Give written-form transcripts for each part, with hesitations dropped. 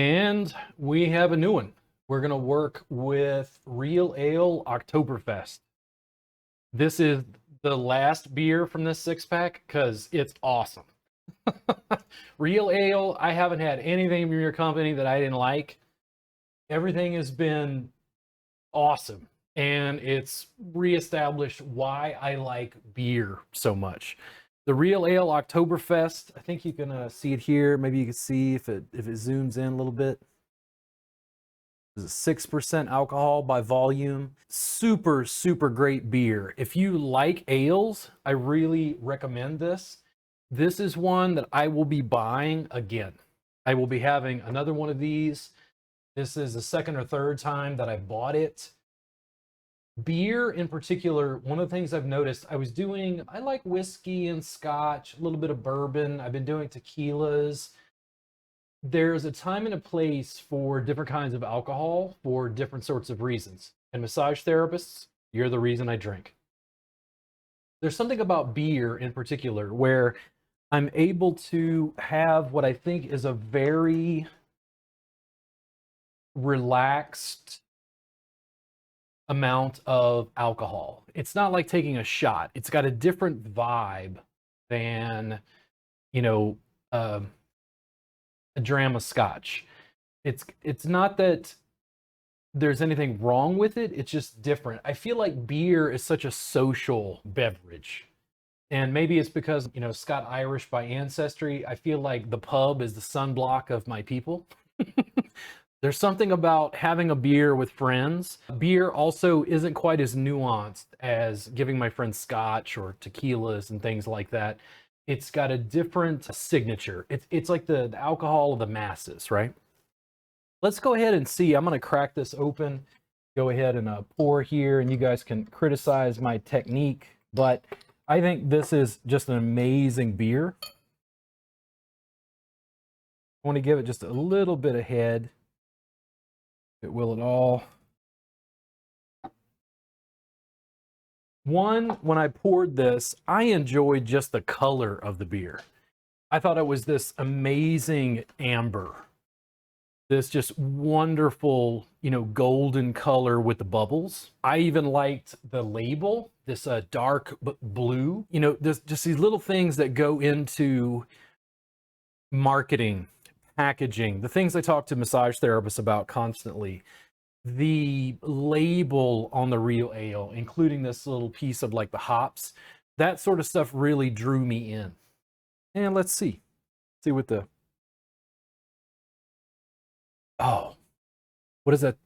And we have a new one. We're going to work with Real Ale Oktoberfest. This is the last beer from this six pack because it's awesome. Real Ale, I haven't had anything from your company that I didn't like. Everything has been awesome. And it's reestablished why I like beer so much. The Real Ale Oktoberfest, I think you can see it here. Maybe you can see if it zooms in a little bit. This is 6% alcohol by volume. Super, super great beer. If you like ales, I really recommend this. This is one that I will be buying again. I will be having another one of these. This is the second or third time that I bought it. Beer in particular, one of the things I've noticed, I like whiskey and scotch, a little bit of bourbon. I've been doing tequilas. There's a time and a place for different kinds of alcohol for different sorts of reasons. And massage therapists, you're the reason I drink. There's something about beer in particular where I'm able to have what I think is a very relaxed amount of alcohol. It's not like taking a shot. It's got a different vibe than, you know, a dram of scotch. It's not that there's anything wrong with it. It's just different. I feel like beer is such a social beverage. And maybe it's because, Scot Irish by ancestry. I feel like the pub is the sunblock of my people. There's something about having a beer with friends. Beer also isn't quite as nuanced as giving my friends scotch or tequilas and things like that. It's got a different signature. It's like the alcohol of the masses, right? Let's go ahead and see. I'm going to crack this open. Go ahead and pour here, and you guys can criticize my technique. But I think this is just an amazing beer. I want to give it just a little bit of head. It will at all. When I poured this, I enjoyed just the color of the beer. I thought it was this amazing amber. This just wonderful, golden color with the bubbles. I even liked the label, this dark blue. There's just these little things that go into marketing, packaging, the things I talk to massage therapists about constantly. The label on the Real Ale, including this little piece of like the hops, that sort of stuff really drew me in. And let's see what what is that?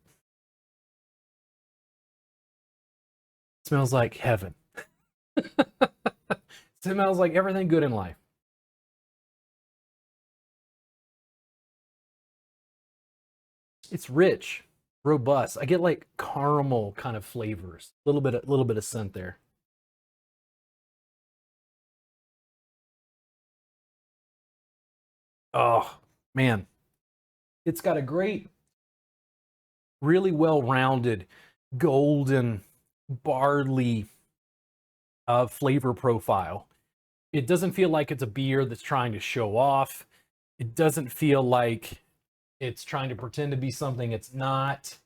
It smells like heaven. It smells like everything good in life. It's rich, robust. I get like caramel kind of flavors. A little bit of scent there. Oh, man. It's got a great, really well-rounded golden barley flavor profile. It doesn't feel like it's a beer that's trying to show off. It doesn't feel like it's trying to pretend to be something it's not.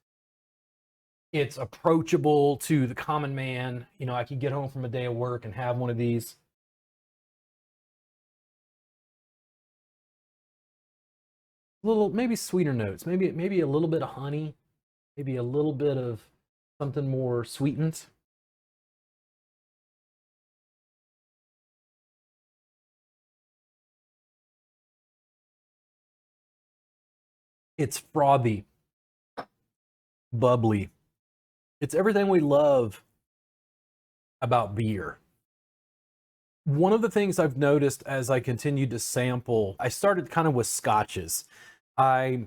It's approachable to the common man. I could get home from a day of work and have one of these. Little, maybe sweeter notes, maybe a little bit of honey, maybe a little bit of something more sweetened. It's frothy, bubbly. It's everything we love about beer. One of the things I've noticed as I continued to sample, I started kind of with scotches. I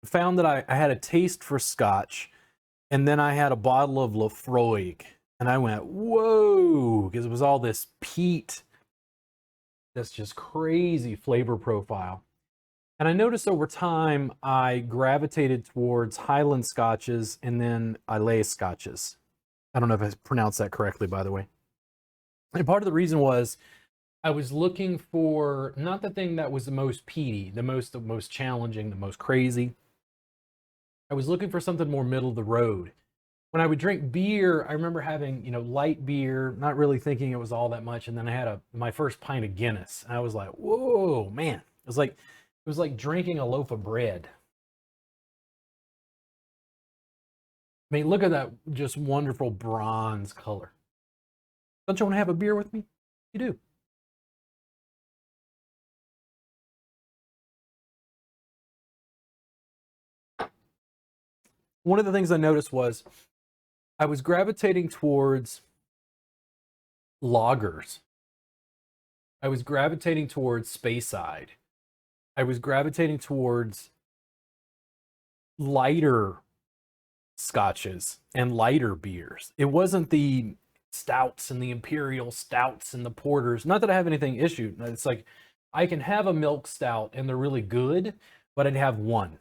found that I had a taste for scotch, and then I had a bottle of Lafroig, and I went, whoa, because it was all this peat, this just crazy flavor profile. And I noticed over time, I gravitated towards Highland scotches and then Islay scotches. I don't know if I pronounced that correctly, by the way. And part of the reason was I was looking for not the thing that was the most peaty, the most challenging, the most crazy. I was looking for something more middle of the road. When I would drink beer, I remember having, light beer, not really thinking it was all that much, and then I had my first pint of Guinness, and I was like, "Whoa, man!" It was like drinking a loaf of bread. I mean, look at that just wonderful bronze color. Don't you want to have a beer with me? You do. One of the things I noticed was I was gravitating towards lagers. I was gravitating towards Speyside. I was gravitating towards lighter scotches and lighter beers. It wasn't the stouts and the imperial stouts and the porters. Not that I have anything issue. It's like I can have a milk stout and they're really good, but I'd have one.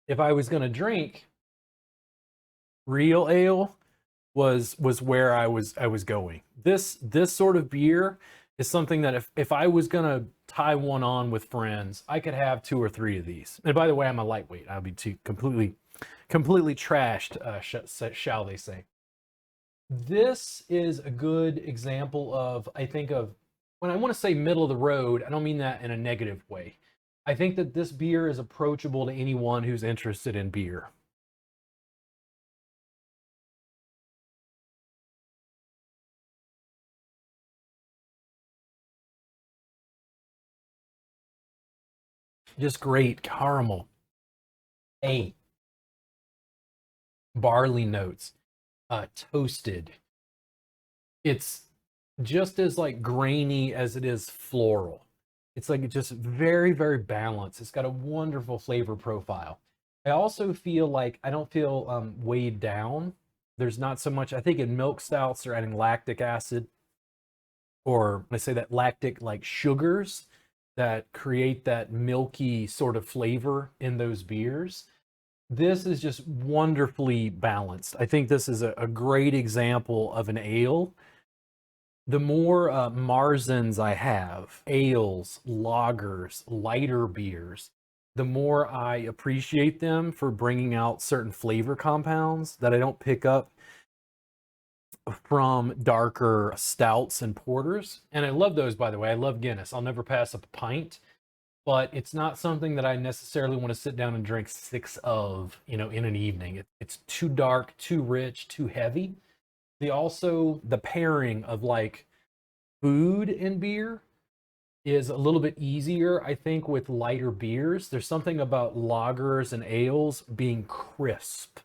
If I was going to drink real ale was where I was going. This sort of beer is something that if I was gonna tie one on with friends, I could have two or three of these. And by the way, I'm a lightweight. I'll be too completely trashed, shall they say. This is a good example of, I think, of when I want to say middle of the road, I don't mean that in a negative way. I think that this beer is approachable to anyone who's interested in beer. Just great caramel, a barley notes, toasted. It's just as like grainy as it is floral. It's like it's just very, very balanced. It's got a wonderful flavor profile. I also feel like I don't feel weighed down. There's not so much. I think in milk stouts they're adding lactic acid, or I say that lactic like sugars that create that milky sort of flavor in those beers. This is just wonderfully balanced. I think this is a great example of an ale. The more Marzens I have, ales, lagers, lighter beers, the more I appreciate them for bringing out certain flavor compounds that I don't pick up from darker stouts and porters. And I love those, by the way. I love Guinness. I'll never pass up a pint, but it's not something that I necessarily want to sit down and drink six of, in an evening. It's too dark, too rich, too heavy. The pairing of like food and beer is a little bit easier, I think, with lighter beers. There's something about lagers and ales being crisp,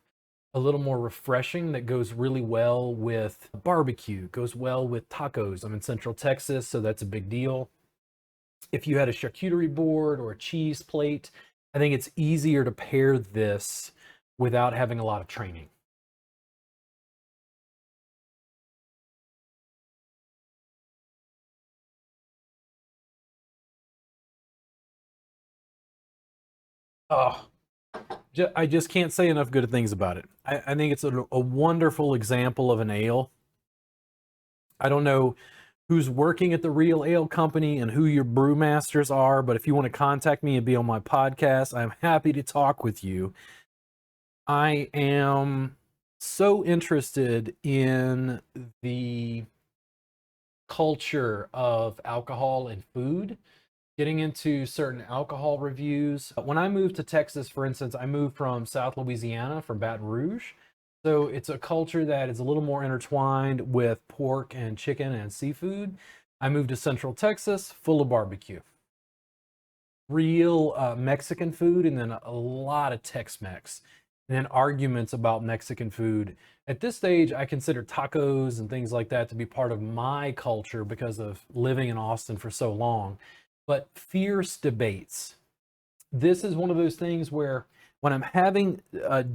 a little more refreshing, that goes really well with barbecue, goes well with tacos. I'm in Central Texas, so that's a big deal. If you had a charcuterie board or a cheese plate, I think it's easier to pair this without having a lot of training. Oh, I just can't say enough good things about it. I think it's a wonderful example of an ale. I don't know who's working at the Real Ale Company and who your brewmasters are, but if you want to contact me and be on my podcast, I'm happy to talk with you. I am so interested in the culture of alcohol and food, getting into certain alcohol reviews. When I moved to Texas, for instance, I moved from South Louisiana, from Baton Rouge. So it's a culture that is a little more intertwined with pork and chicken and seafood. I moved to Central Texas, full of barbecue, real Mexican food, and then a lot of Tex-Mex, and then arguments about Mexican food. At this stage, I consider tacos and things like that to be part of my culture because of living in Austin for so long. But fierce debates. This is one of those things where when I'm having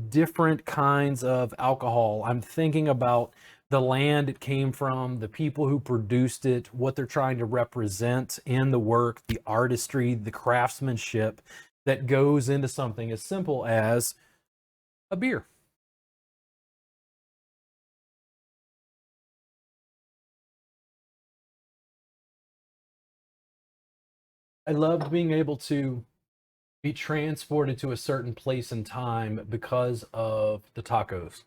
different kinds of alcohol, I'm thinking about the land it came from, the people who produced it, what they're trying to represent in the work, the artistry, the craftsmanship that goes into something as simple as a beer. I loved being able to be transported to a certain place and time because of the tacos.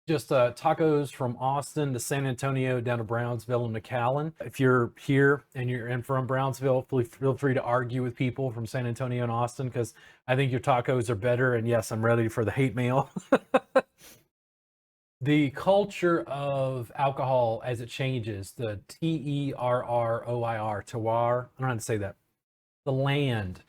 Just tacos from Austin to San Antonio down to Brownsville and McAllen. If you're here and you're in from Brownsville, feel free to argue with people from San Antonio and Austin because I think your tacos are better. And yes, I'm ready for the hate mail. The culture of alcohol as it changes, the terroir, terroir, I don't know how to say that, the land,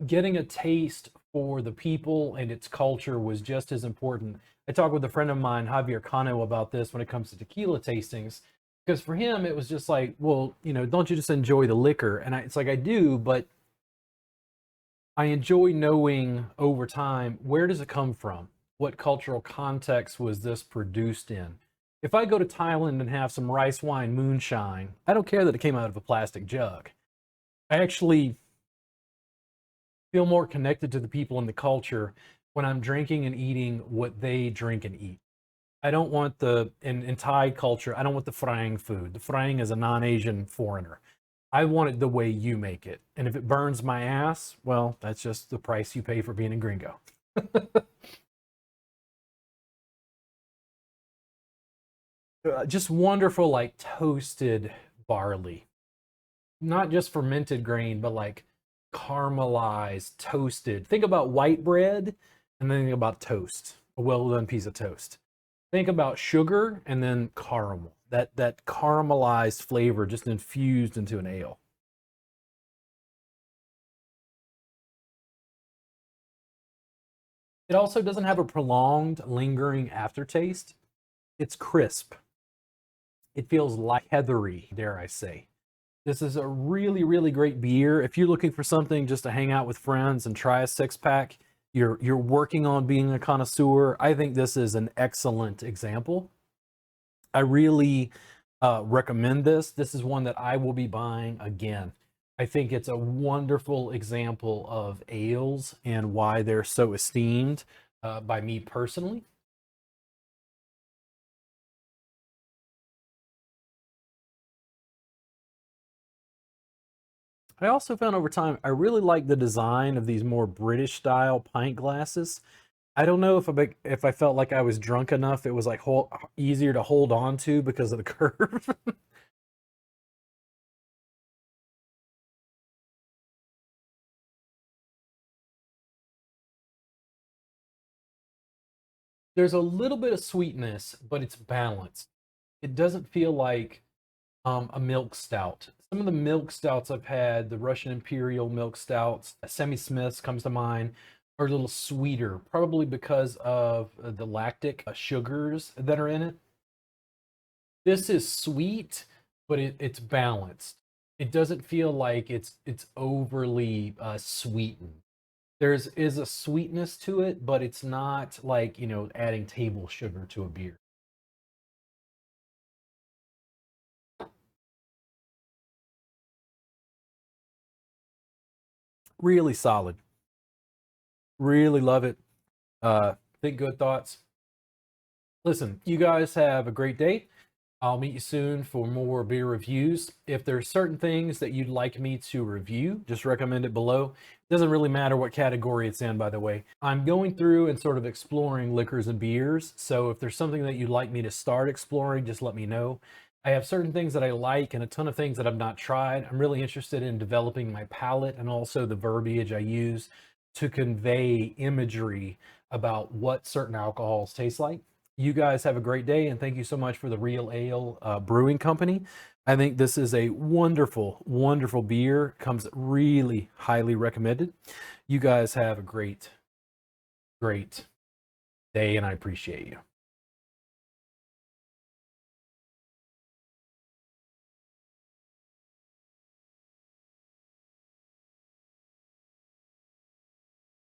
getting a taste for the people and its culture was just as important. I talked with a friend of mine, Javier Cano, about this when it comes to tequila tastings, because for him it was just like, well, don't you just enjoy the liquor? And it's like I do, but I enjoy knowing over time, where does it come from? What cultural context was this produced in? If I go to Thailand and have some rice wine moonshine, I don't care that it came out of a plastic jug. I actually feel more connected to the people in the culture when I'm drinking and eating what they drink and eat. I don't want in Thai culture, I don't want the frying food. The frying is a non-Asian foreigner. I want it the way you make it. And if it burns my ass, well, that's just the price you pay for being a gringo. Just wonderful, like toasted barley. Not just fermented grain, but like caramelized, toasted. Think about white bread and then think about toast, a well-done piece of toast. Think about sugar and then caramel. That caramelized flavor just infused into an ale. It also doesn't have a prolonged, lingering aftertaste. It's crisp. It feels like heathery, dare I say. This is a really, really great beer. If you're looking for something just to hang out with friends and try a six pack, you're working on being a connoisseur, I think this is an excellent example. I really recommend this. This is one that I will be buying again. I think it's a wonderful example of ales and why they're so esteemed by me personally. I also found over time, I really like the design of these more British style pint glasses. I don't know if I felt like I was drunk enough, it was like easier to hold on to because of the curve. There's a little bit of sweetness, but it's balanced. It doesn't feel like a milk stout. Some of the milk stouts I've had, the Russian Imperial milk stouts, Semi Smith's comes to mind, are a little sweeter, probably because of the lactic sugars that are in it. This is sweet, but it's balanced. It doesn't feel like it's overly sweetened. There's is a sweetness to it, but it's not like, adding table sugar to a beer. Really solid. Really love it. Think good thoughts. Listen, you guys have a great day. I'll meet you soon for more beer reviews. If there's certain things that you'd like me to review, just recommend it below. It doesn't really matter what category it's in, by the way. I'm going through and sort of exploring liquors and beers, so if there's something that you'd like me to start exploring, just let me know. I have certain things that I like and a ton of things that I've not tried. I'm really interested in developing my palate and also the verbiage I use to convey imagery about what certain alcohols taste like. You guys have a great day, and thank you so much for the Real Ale Brewing Company. I think this is a wonderful, wonderful beer. Comes really highly recommended. You guys have a great, great day, and I appreciate you.